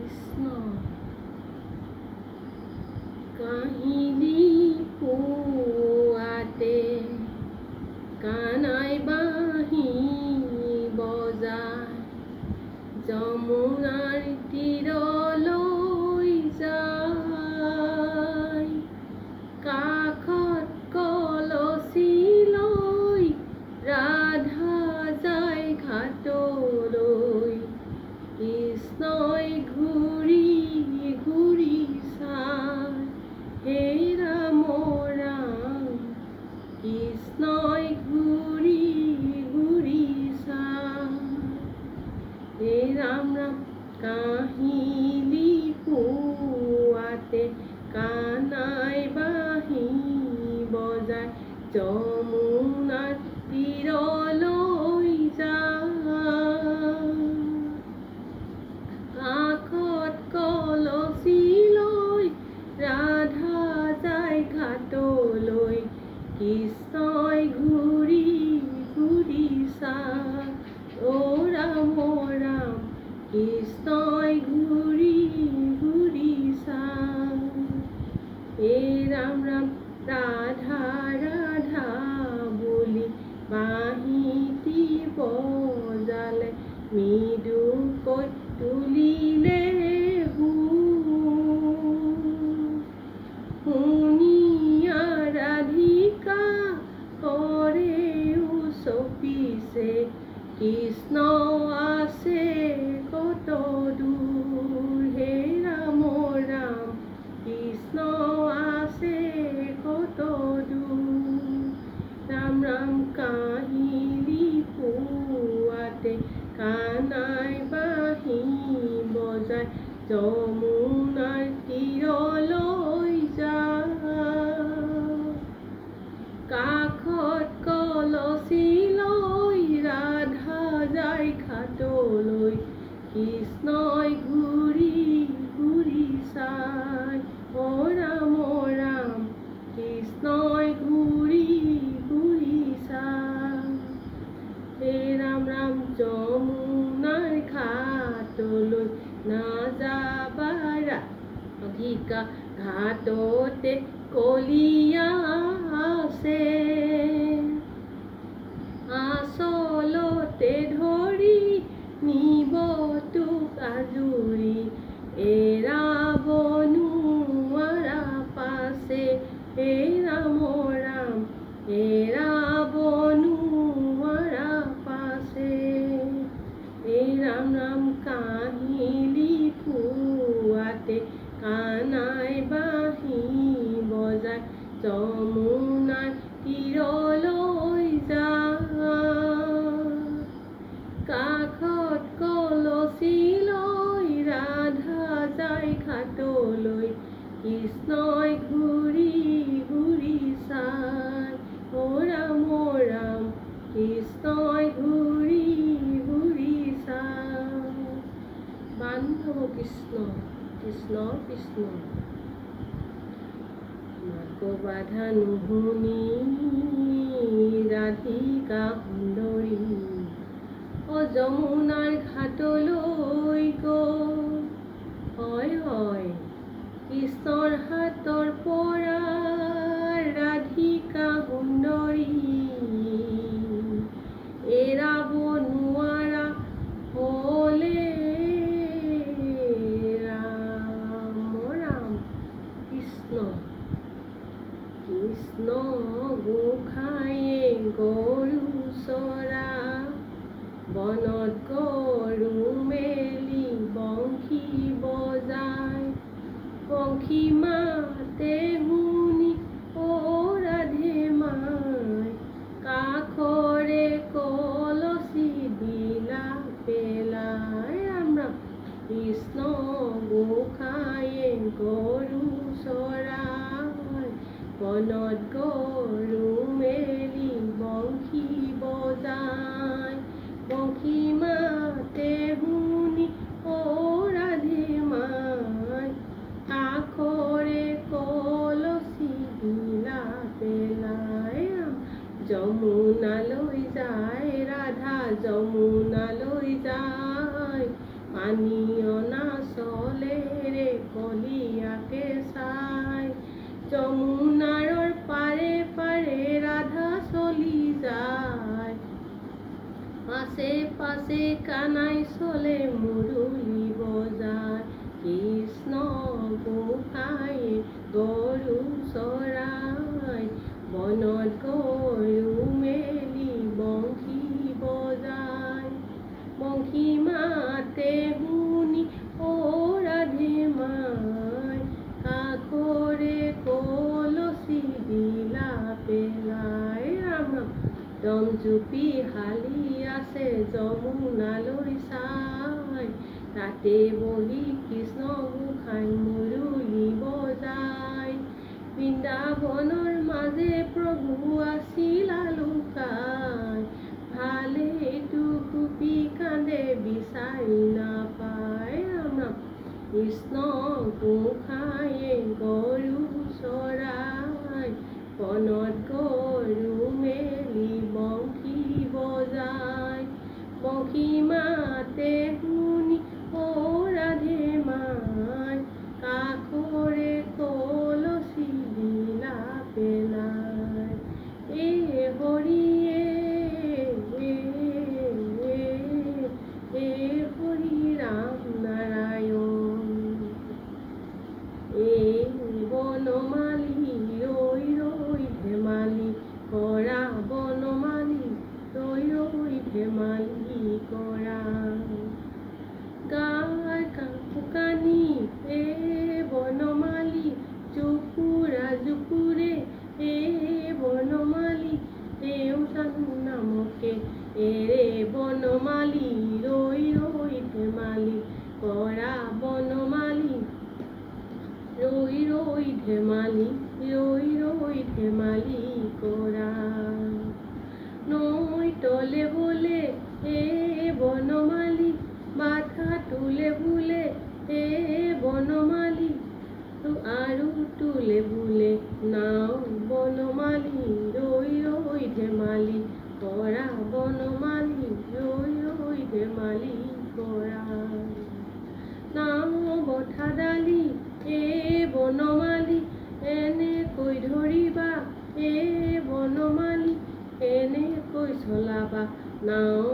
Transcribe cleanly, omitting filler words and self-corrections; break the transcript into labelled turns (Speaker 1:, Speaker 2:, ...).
Speaker 1: কৃষ্ণ কাহিনী পুৱাতে কানাই বাঁহী বজায় যমুনাৰ তীৰলৈ যায় কাষত কলচী লৈ ৰাধা যায় ঘাটলৈ কৃষ্ণই ঘূৰি ঘূৰি চায় হে ৰাম ৰাম কৃষ্ণই ঘূৰি ঘূৰি চায় হে ৰাম ৰাম কাহিনী পুৱাতে কানাই বাঁহী বজায় যমুনাৰ তীৰলৈ যায় কাষত কলচী লৈ ৰাধা যায় ঘাটলৈ কৃষ্ণই ঘূৰি ঘূৰি চায় অ ৰাম ৰাম কৃষ্ণই ঘূৰি ঘূৰি চায় হে ৰাম ৰাম ৰাধা ৰাধা বুলি বাঁহীটি বজালে মৃদুকৈ তুলিলে শুনিয়া ৰাধিকা কৰে চপিছে কৃষ্ণ আছে কত দূৰ হে ৰাম ৰাম কৃষ্ণ আছে কত দূৰ ৰাম ৰাম কাহিনী পুৱাতে কানাই বাঁহী বজায় যমুনাৰ তীৰলৈ যায় কাষত কলচী লৈ ৰাধা যায় ঘাটলৈ কৃষ্ণই ঘূৰি ঘূৰি চায় অ ৰাম ৰাম কৃষ্ণই ঘূৰি ঘূৰি চায় হে ৰাম ৰাম যমুনাৰ ঘাটলৈ নাযাবা ৰাধিকা ঘাটতে কলিয়া আছে আচলতে ধৰি নিব তোক আজুৰি এৰাব নোৱাৰা পাছে হে ৰাম ৰাম এৰাব নোৱাৰা পাছে হে ৰাম ৰাম কাহিনী পুৱাতে কানাই বাঁহী বজায় যমুনাৰ তীৰলৈ যায় কাষত কলচী লৈ ৰাধা যায় ঘাটলৈ কৃষ্ণই ঘূৰি ঘূৰি চায় অ ৰাম ৰাম কৃষ্ণই ঘূৰি ঘূৰি চায় বান্ধৱ কৃষ্ণ কৃষ্ণ কৃষ্ণ মাক বাধা নুশুনি ৰাধিকা সুন্দৰী অ যমুনাৰ ঘাটলৈ গ'ল হয় হয় কৃষ্ণৰ হাতৰ পৰা ৰাধিকা সুন্দৰী এৰাব নোৱাৰা হ'লে ৰাম ৰাম কৃষ্ণ কৃষ্ণ গোসাঁয়ে গৰু চৰা বনত গৰু মেলি বংশী বজায় বংশী মাতে শুনি অ ৰাধে মাই কাষৰে কলচী দিলা পেলাই ৰাম ৰাম কৃষ্ণ গোসাঁয়ে গৰু চৰায় বনত গৰু মেলি বংশী বজায় বংশী মাতে শুনি অ ৰাধে মাই কাষৰে কলচী দিলা পেলাই যমুনালৈ যায় ৰাধা যমুনালৈ যায় পানী অনা চলে কলিয়াকে চাই যমুনাৰ পাৰে পাৰে ৰাধা চলি যায় পাছে পাছে কানাই চলে মুৰুলি বজায় কৃষ্ণ গোসাঁইয়ে গৰু চৰাই বনত গৰু মেলি বংশী বজায় বংশী মাতে শুনি অ ৰাধে মাই কাষৰে কলচি দিলা পেলাই ৰাম ৰাম দম জুপি হালি আছে যমুনালৈ চাই তাতে বহি কৃষ্ণ গোসাঁই মুৰুলি বজায় বৃন্দাবনৰ মাজে প্ৰভু আছিলা লুকাই ভালেইটো গোপী কান্দে বিচাৰি নাপায় ৰাম ৰাম কৃষ্ণ গোসাঁইয়ে গৰু চৰাই বনত গৰু মেলি বংশী বজায় বংশী মাতে শুনি অ ৰাধে মাই কাষৰে কলচি দিলা পেলাই এ হৰিয়ে এ হৰি ৰাম নাৰায়ণ এই বনমালী ৰৈ ৰৈ ধেমালি কৰা বনমালী ৰৈ ৰৈ ধেমালি কৰা গাই কাপোকানি এ বনমালী জোপুৰা জোপুৰে এ বনমালী তেওঁ জানো নামকে এৰে বনমালী ৰৈ ৰৈ ধেমালি কৰা বনমালী ৰৈ ৰৈ ধেমালি কৰা নৈ তলে বোলে এ বনমালী বাধা তোলে বোলে এ বনমালী আৰু তোলে বোলে নাও বনমালী ৰৈ ৰৈ ধেমালি কৰা বনমালী ৰৈ ৰৈ ধেমালি কৰা নাও বঠাডালি এ বনমালী এনেকৈ ধৰিবা এ বনমালী এনেকৈ চলাবা নাও